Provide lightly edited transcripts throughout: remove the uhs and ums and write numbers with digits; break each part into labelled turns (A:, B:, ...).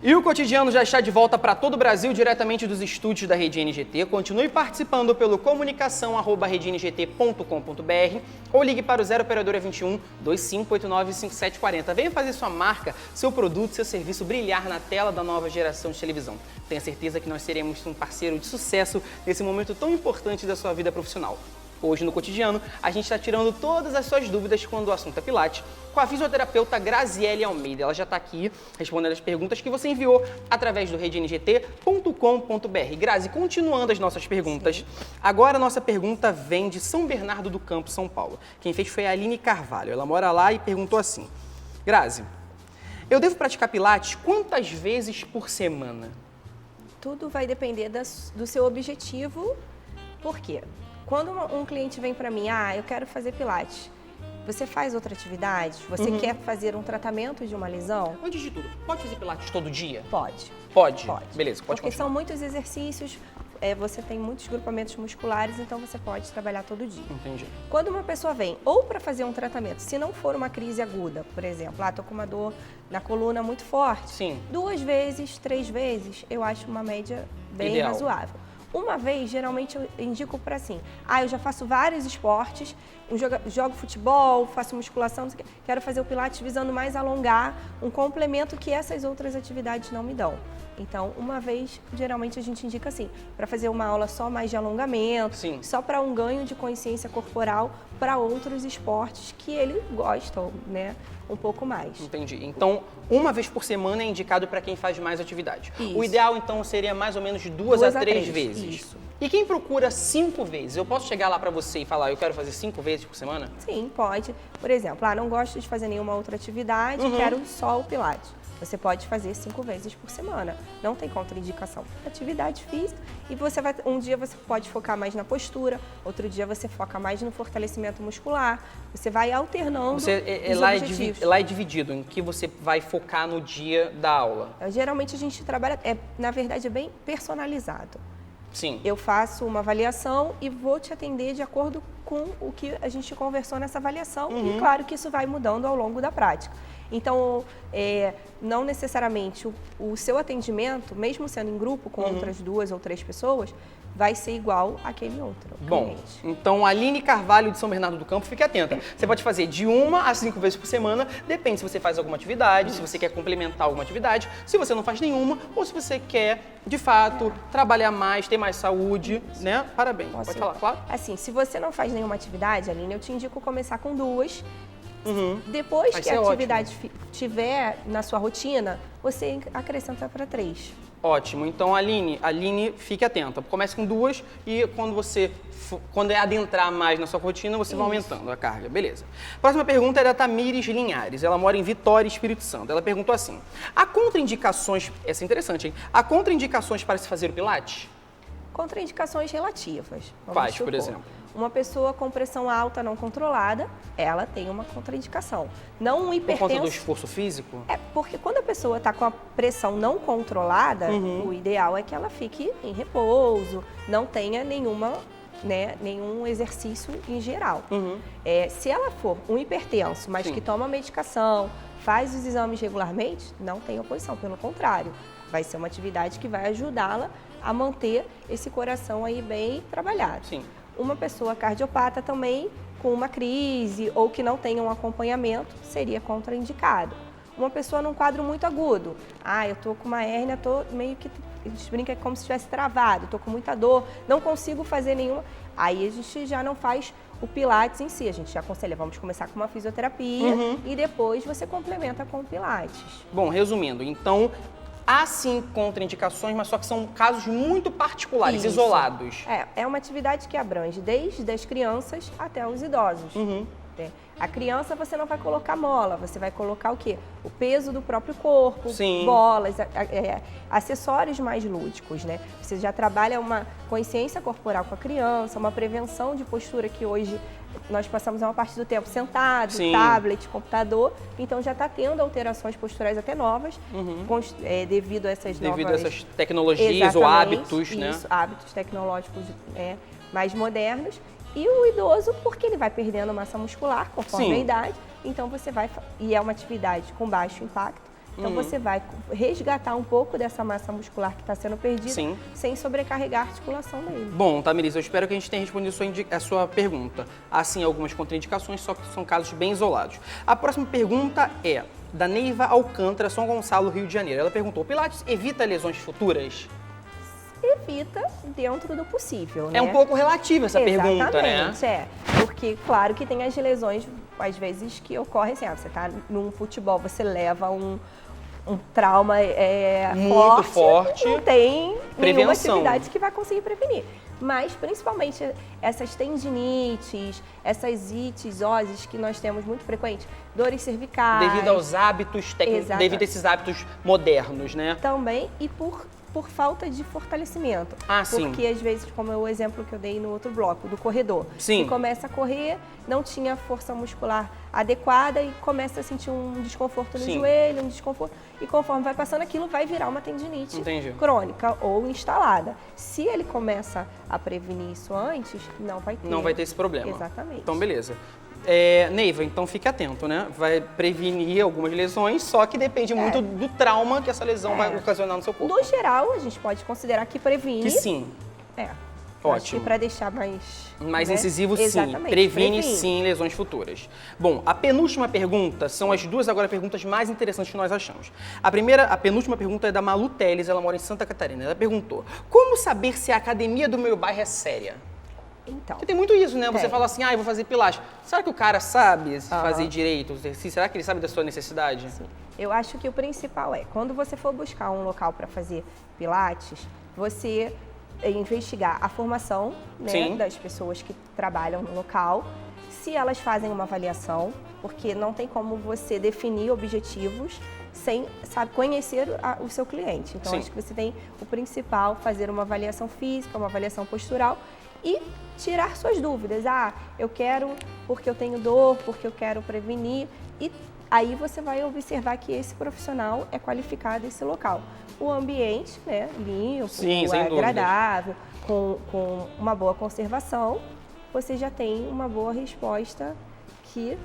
A: E o Cotidiano já está de volta para todo o Brasil, diretamente dos estúdios da Rede NGT. Continue participando pelo comunicação@redengt.com.br ou ligue para o 0 operadora 21 2589 5740. Venha fazer sua marca, seu produto, seu serviço brilhar na tela da nova geração de televisão. Tenha certeza que nós seremos um parceiro de sucesso nesse momento tão importante da sua vida profissional. Hoje no Cotidiano, a gente está tirando todas as suas dúvidas quando o assunto é Pilates, com a fisioterapeuta Graziele Almeida. Ela já está aqui respondendo as perguntas que você enviou através do redengT.com.br. Grazi, continuando as nossas perguntas, sim. Agora a nossa pergunta vem de São Bernardo do Campo, São Paulo. Quem fez foi a Aline Carvalho. Ela mora lá e perguntou assim: Grazi, eu devo praticar Pilates quantas vezes por semana?
B: Tudo vai depender do seu objetivo. Por quê? Quando um cliente vem para mim, eu quero fazer Pilates, você faz outra atividade? Você quer fazer um tratamento de uma lesão?
A: Antes de tudo, pode fazer Pilates todo dia?
B: Pode.
A: Pode?
B: Pode.
A: Beleza, pode
B: Porque
A: continuar.
B: são muitos exercícios, você tem muitos grupamentos musculares, então você pode trabalhar todo dia.
A: Entendi.
B: Quando uma pessoa vem ou para fazer um tratamento, se não for uma crise aguda, por exemplo, estou com uma dor na coluna muito forte,
A: sim. 2
B: vezes, 3 vezes, eu acho uma média bem
A: ideal.
B: razoável. Uma vez, geralmente, eu indico para assim, eu já faço vários esportes, jogo futebol, faço musculação, não sei o quê, quero fazer o Pilates visando mais alongar, um complemento que essas outras atividades não me dão. Então, uma vez, geralmente a gente indica assim, para fazer uma aula só mais de alongamento,
A: sim.
B: Só para um ganho de consciência corporal para outros esportes que ele gosta, né? Um pouco mais.
A: Entendi. Então, uma vez por semana é indicado para quem faz mais atividade. Isso. O ideal, então, seria mais ou menos de 2 a 3 vezes.
B: Isso.
A: E quem procura 5 vezes? Eu posso chegar lá para você e falar, eu quero fazer 5 vezes por semana?
B: Sim, pode. Por exemplo, não gosto de fazer nenhuma outra atividade, quero só o Pilates. Você pode fazer 5 vezes por semana. Não tem contraindicação. Atividade física. E um dia você pode focar mais na postura, outro dia você foca mais no fortalecimento muscular. Você vai alternando os objetivos.
A: Lá é dividido em que você vai focar no dia da aula.
B: Geralmente a gente trabalha, na verdade é bem personalizado.
A: Sim.
B: Eu faço uma avaliação e vou te atender de acordo com o que a gente conversou nessa avaliação. E claro que isso vai mudando ao longo da prática. Então, não necessariamente o seu atendimento, mesmo sendo em grupo com outras 2 ou 3 pessoas, vai ser igual àquele outro cliente.
A: Bom, então a Aline Carvalho de São Bernardo do Campo, fique atenta. Você pode fazer de 1 a 5 vezes por semana, depende se você faz alguma atividade, se você quer complementar alguma atividade, se você não faz nenhuma, ou se você quer, de fato, trabalhar mais, ter mais saúde, né? Parabéns. Pode falar, claro?
B: Assim, se você não faz nenhuma atividade, Aline, eu te indico começar com 2. Depois que a atividade estiver na sua rotina, você acrescenta para 3.
A: Ótimo. Então, Aline, fique atenta. Comece com 2 e quando adentrar mais na sua rotina, você vai aumentando a carga. Beleza. Próxima pergunta é da Tamires Linhares. Ela mora em Vitória, Espírito Santo. Ela perguntou assim: há contraindicações, essa é interessante, hein? Há contraindicações para se fazer o Pilates?
B: Contraindicações relativas.
A: Quais, por exemplo?
B: Uma pessoa com pressão alta não controlada, ela tem uma contraindicação. Não um hipertenso...
A: Por conta do esforço físico?
B: Porque quando a pessoa está com a pressão não controlada, o ideal é que ela fique em repouso, não tenha nenhum exercício em geral. Se ela for um hipertenso, mas que toma medicação, faz os exames regularmente, não tem oposição, pelo contrário. Vai ser uma atividade que vai ajudá-la a manter esse coração aí bem trabalhado.
A: Sim.
B: Uma pessoa cardiopata também, com uma crise ou que não tenha um acompanhamento, seria contraindicado. Uma pessoa num quadro muito agudo, eu tô com uma hérnia, tô meio que, a gente brinca como se estivesse travado, tô com muita dor, não consigo fazer nenhuma, aí a gente já não faz o Pilates em si, a gente já aconselha, vamos começar com uma fisioterapia e depois você complementa com o Pilates.
A: Bom, resumindo, então, há sim contraindicações, mas só que são casos muito particulares, isolados.
B: É uma atividade que abrange desde as crianças até os idosos. A criança você não vai colocar mola, você vai colocar o quê? O peso do próprio corpo, bolas, acessórios mais lúdicos, né? Você já trabalha uma consciência corporal com a criança, uma prevenção de postura que hoje nós passamos a uma parte do tempo sentado, tablet, computador, então já está tendo alterações posturais até novas, devido a essas
A: tecnologias ou hábitos, né?
B: Hábitos tecnológicos mais modernos. E o idoso, porque ele vai perdendo massa muscular conforme a idade, então você vai... E é uma atividade com baixo impacto, Então você vai resgatar um pouco dessa massa muscular que está sendo perdida, sem sobrecarregar a articulação dele.
A: Bom, Tamiris, eu espero que a gente tenha respondido a sua pergunta. Há sim algumas contraindicações, só que são casos bem isolados. A próxima pergunta é da Neiva Alcântara, São Gonçalo, Rio de Janeiro. Ela perguntou: Pilates evita lesões futuras?
B: Evita dentro do possível, né?
A: É um pouco relativa essa pergunta, né?
B: Exatamente, porque claro que tem as lesões, às vezes, que ocorrem assim, você tá num futebol, você leva um trauma
A: muito forte,
B: não tem nenhuma
A: prevenção.
B: atividade que vai conseguir prevenir. Mas, principalmente, essas tendinites, essas ites, oses que nós temos muito frequente, dores cervicais...
A: Devido aos hábitos técnicos, devido a esses hábitos modernos, né?
B: Também, e por falta de fortalecimento. Porque, às vezes, como é o exemplo que eu dei no outro bloco, do corredor. Que começa a correr, não tinha força muscular adequada e começa a sentir um desconforto no joelho, um desconforto. E conforme vai passando aquilo, vai virar uma tendinite crônica ou instalada. Se ele começa a prevenir isso antes, não vai ter.
A: Não vai ter esse problema.
B: Exatamente.
A: Então, beleza. Neiva, então fique atento, né? Vai prevenir algumas lesões, só que depende muito do trauma que essa lesão vai ocasionar no seu corpo.
B: No geral, a gente pode considerar que previne.
A: Que sim. Ótimo.
B: Para deixar mais
A: incisivo, sim. Previne sim lesões futuras. Bom, a penúltima pergunta são as duas agora perguntas mais interessantes que nós achamos. A penúltima pergunta é da Malu Teles, ela mora em Santa Catarina. Ela perguntou: como saber se a academia do meu bairro é séria?
B: Então.
A: Porque tem muito isso, né? Você fala assim, eu vou fazer pilates. Será que o cara sabe fazer direito o exercício? Será que ele sabe da sua necessidade?
B: Sim. Eu acho que o principal quando você for buscar um local para fazer pilates, você investigar a formação, né, das pessoas que trabalham no local, se elas fazem uma avaliação, porque não tem como você definir objetivos sem conhecer o seu cliente. Então, acho que você tem o principal, fazer uma avaliação física, uma avaliação postural e tirar suas dúvidas. Eu quero porque eu tenho dor, porque eu quero prevenir. E aí você vai observar que esse profissional é qualificado nesse local. O ambiente, né, limpo, agradável, com uma boa conservação, você já tem uma boa resposta que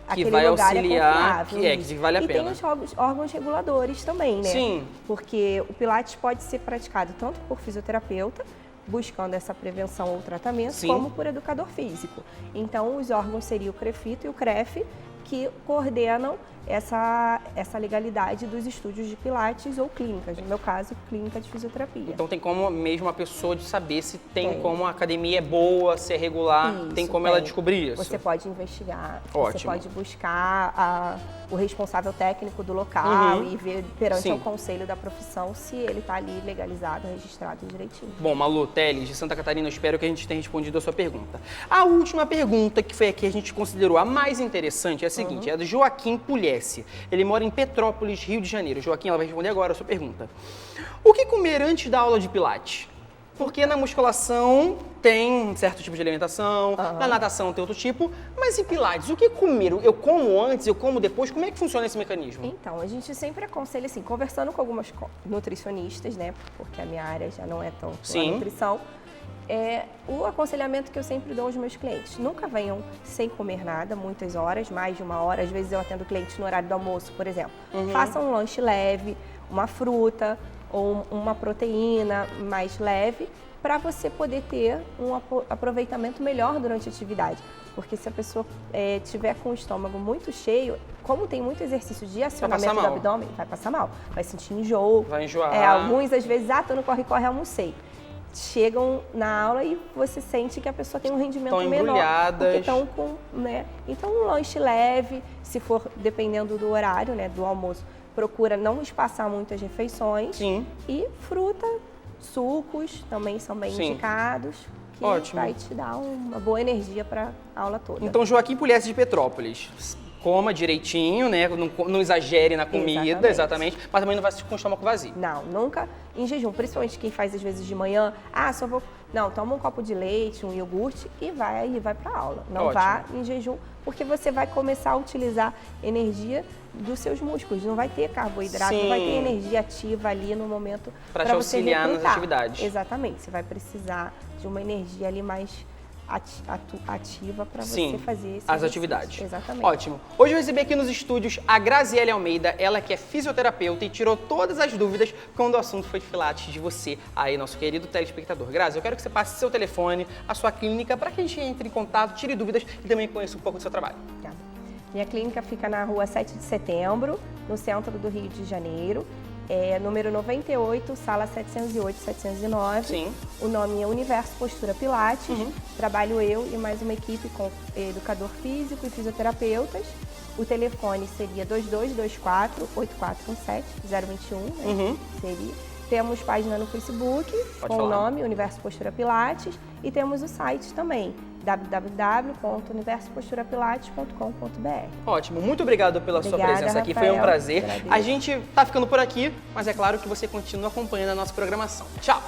B: aquele
A: vai
B: lugar
A: auxiliar,
B: é confiável.
A: que vale a pena.
B: E tem os órgãos reguladores também, né?
A: Sim.
B: Porque o Pilates pode ser praticado tanto por fisioterapeuta, buscando essa prevenção ou tratamento, como por educador físico. Então, os órgãos seriam o CREFITO e o CREF, que coordenam essa legalidade dos estúdios de pilates ou clínicas, no meu caso, clínica de fisioterapia.
A: Então tem como mesmo a pessoa de saber se tem como a academia é boa, se é regular, tem como ela descobrir isso?
B: Você pode investigar,
A: Ótimo.
B: Você pode buscar o responsável técnico do local e ver perante o conselho da profissão se ele está ali legalizado, registrado direitinho.
A: Bom, Malu Teles, de Santa Catarina, eu espero que a gente tenha respondido a sua pergunta. A última pergunta, que foi a que a gente considerou a mais interessante, é a seguinte, é do Joaquim Pugliese. Ele mora em Petrópolis, Rio de Janeiro. Joaquim, ela vai responder agora a sua pergunta. O que comer antes da aula de pilates? Porque na musculação tem um certo tipo de alimentação, na natação tem outro tipo, mas em pilates, o que comer? Eu como antes, eu como depois? Como é que funciona esse mecanismo?
B: Então, a gente sempre aconselha assim, conversando com algumas nutricionistas, né? Porque a minha área já não é tão a nutrição. O aconselhamento que eu sempre dou aos meus clientes: nunca venham sem comer nada, muitas horas, mais de uma hora. Às vezes eu atendo clientes no horário do almoço, por exemplo. Façam um lanche leve, uma fruta ou uma proteína mais leve, para você poder ter um aproveitamento melhor durante a atividade. Porque se a pessoa tiver com o estômago muito cheio, como tem muito exercício de acionamento do abdômen, vai passar mal. Vai sentir enjoo.
A: Vai enjoar.
B: Alguns, às vezes, tô no corre-corre, almocei. Chegam na aula e você sente que a pessoa tem um rendimento menor, porque estão com, né? Então, um lanche leve, se for dependendo do horário, né, do almoço, procura não espaçar muitas refeições. E fruta, sucos também são bem indicados, que vai te dar uma boa energia para a aula toda.
A: Então, Joaquim Pugliese de Petrópolis. Coma direitinho, né? Não exagere na comida, exatamente, mas também não vai se com o estômago vazio.
B: Não, nunca em jejum, principalmente quem faz às vezes de manhã, só vou... Não, toma um copo de leite, um iogurte e vai para a aula. Não vá em jejum, porque você vai começar a utilizar energia dos seus músculos, não vai ter carboidrato, não vai ter energia ativa ali no momento para
A: te auxiliar nas atividades.
B: Exatamente, você vai precisar de uma energia ali mais ativa para você fazer
A: as atividades.
B: Exatamente.
A: Ótimo. Hoje eu recebi aqui nos estúdios a Graziele Almeida, ela que é fisioterapeuta e tirou todas as dúvidas quando o assunto foi de Pilates de você, aí nosso querido telespectador. Grazi, eu quero que você passe seu telefone, a sua clínica, para que a gente entre em contato, tire dúvidas e também conheça um pouco do seu trabalho.
B: Tá. Minha clínica fica na rua 7 de setembro, no centro do Rio de Janeiro. Número 98, sala 708, 709.
A: Sim.
B: O nome é Universo Postura Pilates. Trabalho eu e mais uma equipe com educador físico e fisioterapeutas. O telefone seria 2224-8417-021, né? Seria. Temos página no Facebook com o nome Universo Postura Pilates e temos o site também, www.universoposturapilates.com.br.
A: Ótimo, muito obrigado pela sua presença aqui,
B: Rafael,
A: foi um prazer.
B: agradeço.
A: A gente tá ficando por aqui, mas é claro que você continua acompanhando a nossa programação. Tchau!